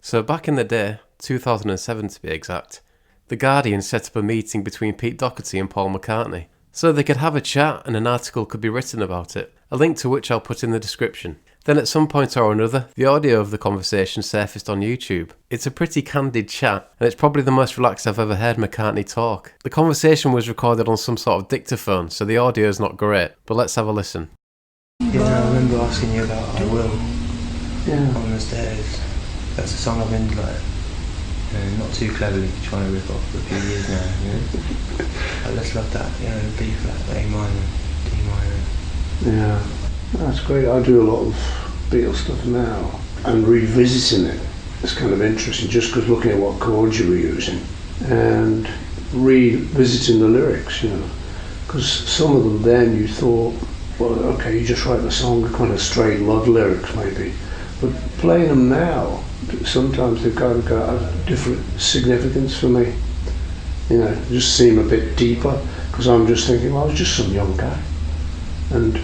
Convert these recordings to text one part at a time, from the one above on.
So back in the day, 2007 to be exact, The Guardian set up a meeting between Pete Doherty and Paul McCartney, so they could have a chat and an article could be written about it, a link to which I'll put in the description. Then at some point or another, the audio of the conversation surfaced on YouTube. It's a pretty candid chat, and it's probably the most relaxed I've ever heard McCartney talk. The conversation was recorded on some sort of dictaphone, so the audio is not great, but let's have a listen. Yeah, I remember asking you about I Will on the stairs. That's a song I've been not too cleverly trying to rip off for a few years now. I just love that, B flat, A minor, D minor. Yeah, that's great. I do a lot of Beatles stuff now, and revisiting it is kind of interesting, just because looking at what chords you were using and revisiting the lyrics, because some of them then you thought, well, okay, you just write the song, kind of straight love lyrics maybe, but playing them now, sometimes they've got a different significance for me. Just seem a bit deeper, because I'm just thinking, well, I was just some young guy, and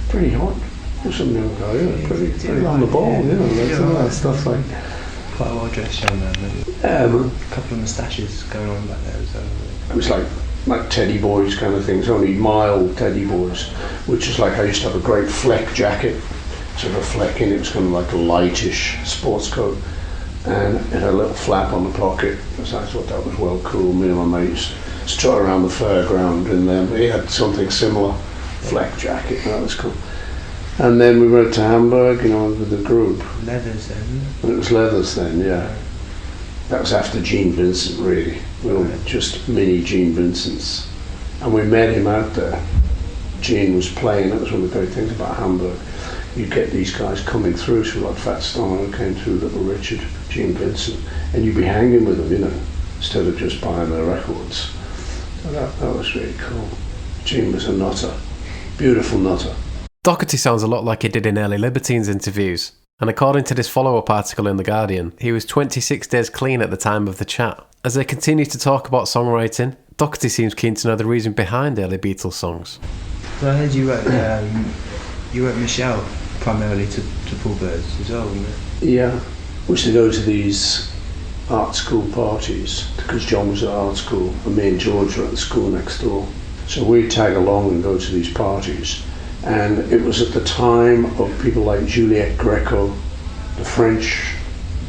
pretty hot. Just some young guy, pretty on the ball, stuff like. Quite a well-dressed young man, maybe. Yeah, man. A couple of moustaches going on back there as well. It was like Teddy Boys kind of things, only mild Teddy Boys, which is like I used to have a great fleck jacket, sort of a fleck in it. It was kind of like a lightish sports coat, and it had a little flap on the pocket, because I thought that was well cool. Me and my mates used to trot around the fairground, and he had something similar, fleck jacket, that was cool. And then we went to Hamburg, with the group. Leathers then? And it was Leathers then, yeah. That was after Gene Vincent, really. We were just mini Gene Vincents. And we met him out there. Gene was playing. That was one of the great things about Hamburg. You'd get these guys coming through, so like Fat Stomach came through, Little Richard, Gene Vincent, and you'd be hanging with them, instead of just buying their records. So that was really cool. Gene was a nutter. Beautiful nutter. Doherty sounds a lot like he did in early Libertines interviews, and according to this follow-up article in The Guardian, he was 26 days clean at the time of the chat. As they continue to talk about songwriting, Doherty seems keen to know the reason behind early Beatles songs. So I heard you wrote Michelle primarily to Paul Birds as well, wasn't it? Yeah, we used to go to these art school parties, because John was at art school, and me and George were at the school next door. So we'd tag along and go to these parties. And it was at the time of people like Juliette Greco, the French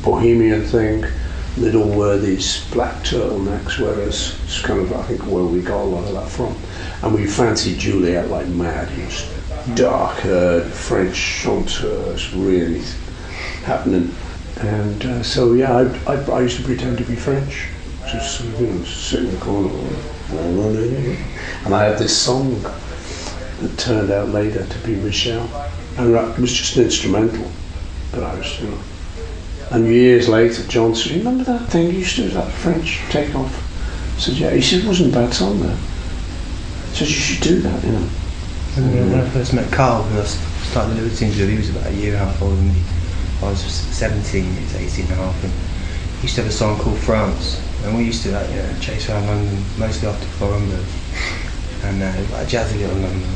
bohemian thing. They'd all wear these black turtlenecks, whereas it's kind of, I think, where we got a lot of that from. And we fancied Juliette like mad. He was dark-haired, French chanteuse, really happening. And so, yeah, I used to pretend to be French. Just sort of, sit in the corner. And I had this song that turned out later to be Michelle, and it was just an instrumental, but I was, And years later, John said, "Remember that thing you used to do, that French takeoff?" I said, "Yeah." He said, "It wasn't a bad song there." He said, "You should do that, When I first met Carl, who I started the Libertines with, he was about a year and a half older than me. I was 17, he was 18 and a half, and he used to have a song called France, and we used to chase around London, mostly after Columbus, and like a jazzy little number.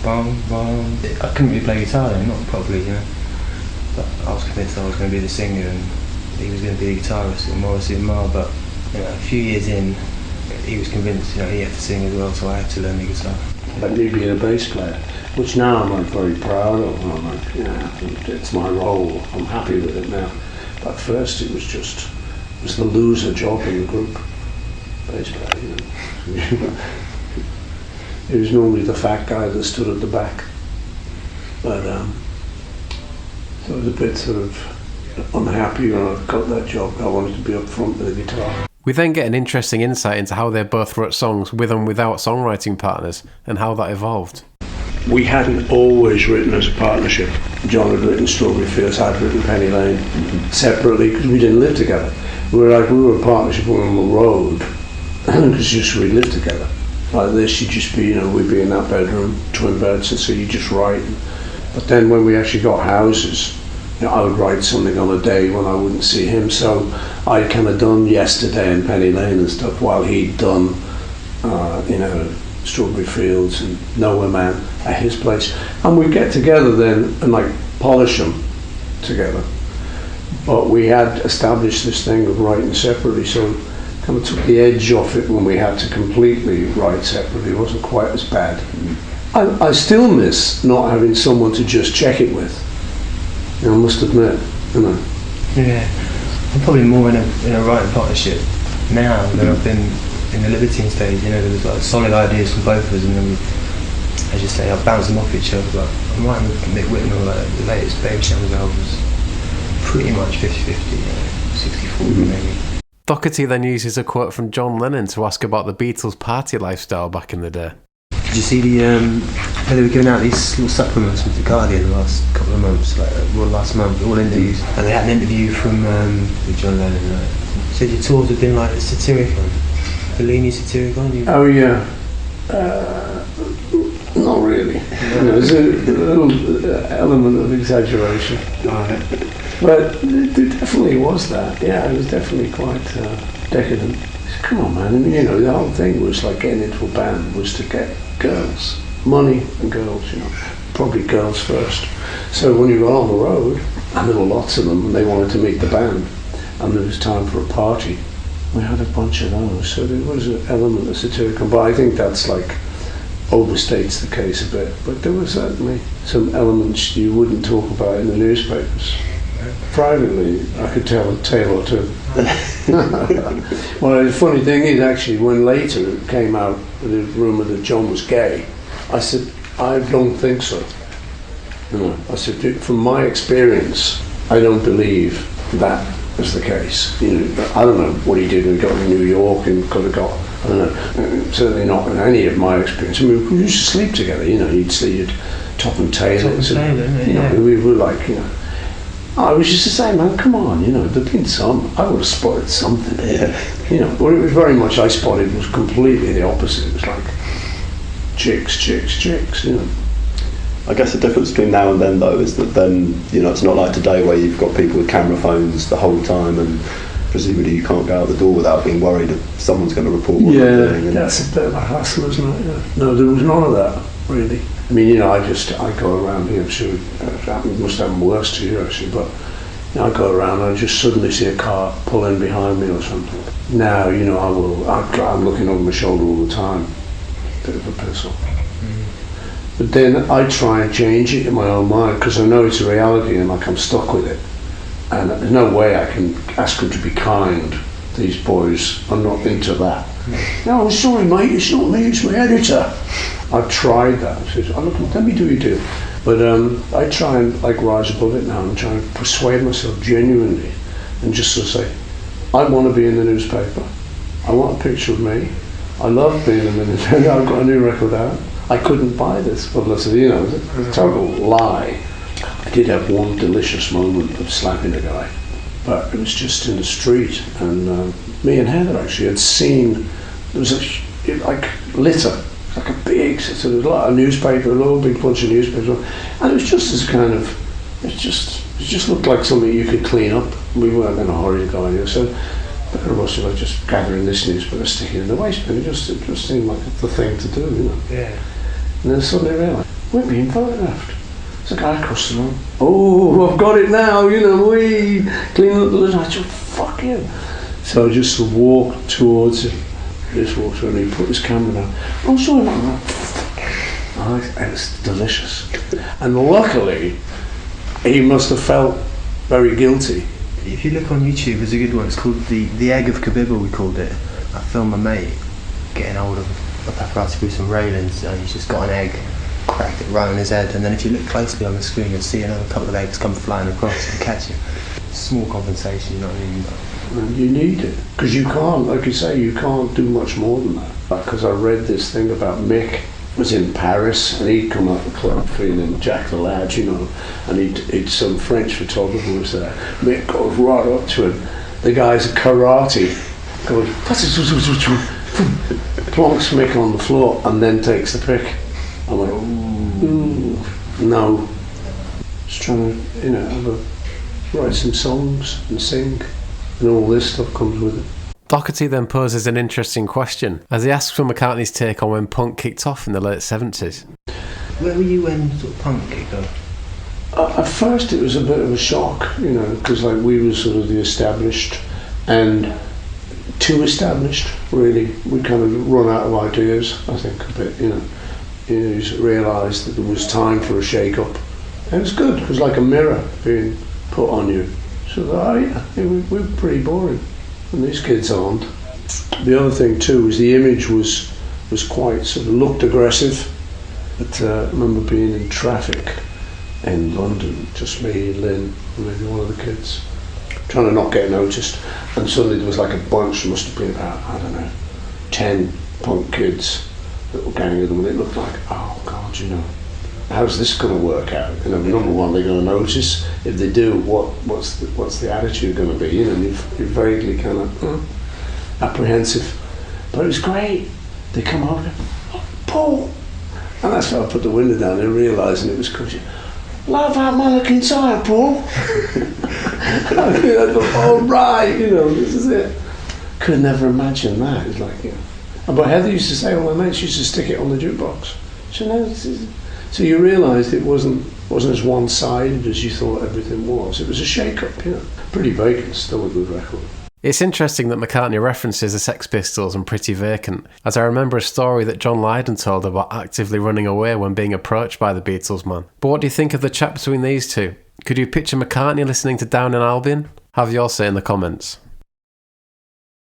Bong, bong. I couldn't really play guitar then, not properly, but I was convinced I was going to be the singer and he was going to be the guitarist in Morrissey and Marr, but a few years in, he was convinced he had to sing as well, so I had to learn the guitar. Like me being a bass player, which now I'm very proud of. I'm like, it's my role, I'm happy with it now. But at first it was the loser job in the group, bass player, It was normally the fat guy that stood at the back, but so I was a bit sort of unhappy when I got that job. I wanted to be up front with the guitar. We then get an interesting insight into how they both wrote songs with and without songwriting partners, and how that evolved. We hadn't always written as a partnership. John had written Strawberry Fields, I'd written Penny Lane separately, because we didn't live together. We were a partnership on the road, because we lived together. Like this, you'd just be, we'd be in that bedroom, twin beds, and so you just write. But then when we actually got houses, I would write something on a day when I wouldn't see him. So I'd kind of done Yesterday and Penny Lane and stuff, while he'd done, Strawberry Fields and Nowhere Man at his place. And we'd get together then and polish them together. but we had established this thing of writing separately, so kind of took the edge off it when we had to completely write separately. It wasn't quite as bad. I still miss not having someone to just check it with. I must admit, Yeah, I'm probably more in a writing partnership now than I've been in the Libertine stage. There was like solid ideas from both of us, and then as you say, I bounce them off each other. But I'm writing with Mick Whitnell, like the latest Baby Shambles albums, pretty much 50-50, 60-40 maybe. Doherty then uses a quote from John Lennon to ask about the Beatles' party lifestyle back in the day. Did you see they were giving out these little supplements with The Guardian the last couple of months, last month, all interviews. And they had an interview from with John Lennon. He said your tours have been like Satyricon, Bellini Satyricon. Oh yeah, not really. There's a little element of exaggeration. But it definitely was that. Yeah, it was definitely quite decadent. Come on, man. And, the whole thing was like getting into a band was to get girls, money and girls. Probably girls first. So when you got on the road, and there were lots of them, and they wanted to meet the band, and there was time for a party, we had a bunch of those. So there was an element of Satyricon, but I think that's like overstates the case a bit. But there were certainly some elements you wouldn't talk about in the newspapers. Privately, I could tell a tale or two. Well, the funny thing is, actually, when later it came out, the rumour that John was gay, I said, I don't think so. I said, from my experience, I don't believe that is the case. I don't know what he did when he got to New York and could have got, I don't know, certainly not in any of my experience. I mean, we used to sleep together, you'd see you'd top and tail it. We were like, I was just the same, man, come on, there'd been some, I would have spotted something. What it was very much I spotted was completely the opposite. It was like chicks. I guess the difference between now and then, though, is that then, it's not like today where you've got people with camera phones the whole time and presumably you can't go out the door without being worried if someone's going to report what you're doing. Yeah, that's a bit of a hassle, isn't it? Yeah. No, there was none of that, really. I mean, I go around here, I'm sure it must happen worse to you, actually, but I go around and I just suddenly see a car pull in behind me or something. Now, I'm looking over my shoulder all the time. Bit of a piss off. But then I try and change it in my own mind because I know it's a reality and I'm stuck with it. And there's no way I can ask them to be kind. These boys are not into that. No, I'm sorry, mate, it's not me, it's my editor. I've tried that. I said, look, let me do your deal. But I try and rise above it now and try and persuade myself genuinely and just sort of say, I want to be in the newspaper. I want a picture of me. I love being in the newspaper. I've got a new record out. I couldn't buy this publicity, it was a total lie. I did have one delicious moment of slapping a guy, but it was just in the street, and me and Heather actually had seen, there was litter, like a big, so there was a lot of newspaper, a little big bunch of newspapers, and it was just as kind of, it just looked like something you could clean up. We weren't in a hurry to go anywhere, so better of us were just gathering this newspaper, sticking it in the waste bin. It just seemed like the thing to do, Yeah. And then suddenly I realised, we're being photographed. There's a guy across the room. Oh, I've got it now, we cleaning up the litter. I said, fuck you. So I just walked towards him. Just walked through and he put his camera down. Oh, sorry about that. It was delicious. And luckily, he must have felt very guilty. If you look on YouTube, there's a good one. It's called the Egg of Kabibble, we called it. I filmed my mate getting hold of a paparazzi with some railings, and he's just got an egg, cracked it right on his head, and then if you look closely on the screen, you'll see another couple of eggs come flying across and catch you. Small compensation, you know what I mean? And you need it, because you can't, like you say, you can't do much more than that. Because I read this thing about Mick was in Paris, and he'd come out the club feeling Jack the Lad, and he'd some French photographer was there. Mick goes right up to him. The guy's a karate, goes, plonks Mick on the floor, and then takes the pic. I'm like, no. Just trying to, write some songs and sing, and all this stuff comes with it. Doherty then poses an interesting question as he asks for McCartney's take on when punk kicked off in the late 70s. Where were you when sort of punk kicked off? At first it was a bit of a shock, because like we were sort of the established and too established, really. We kind of run out of ideas, I think, a bit, You just realised that there was time for a shake-up. And it was good, it was like a mirror being put on you. So, we're pretty boring, and these kids aren't. The other thing too was the image was quite sort of looked aggressive. But I remember being in traffic in London, just me, Lynn, and maybe one of the kids, trying to not get noticed, and suddenly there was like a bunch, there must have been about, 10 punk kids, little gang of them, and it looked like, oh God, how's this going to work out? Number one, they're going to notice. If they do, what's the attitude going to be? You're vaguely kind of apprehensive. But it was great. They come over, oh, Paul, and that's why I put the window down and realising it was because love how man look inside, Paul. I thought, oh right, this is it. Could have never imagined that. It's like, But Heather used to say, all my mates used to stick it on the jukebox. So you realised it wasn't as one-sided as you thought everything was. It was a shake-up, Pretty vacant, still a good record. It's interesting that McCartney references the Sex Pistols and Pretty Vacant, as I remember a story that John Lydon told about actively running away when being approached by the Beatles man. But what do you think of the chat between these two? Could you picture McCartney listening to Down in Albion? Have your say in the comments.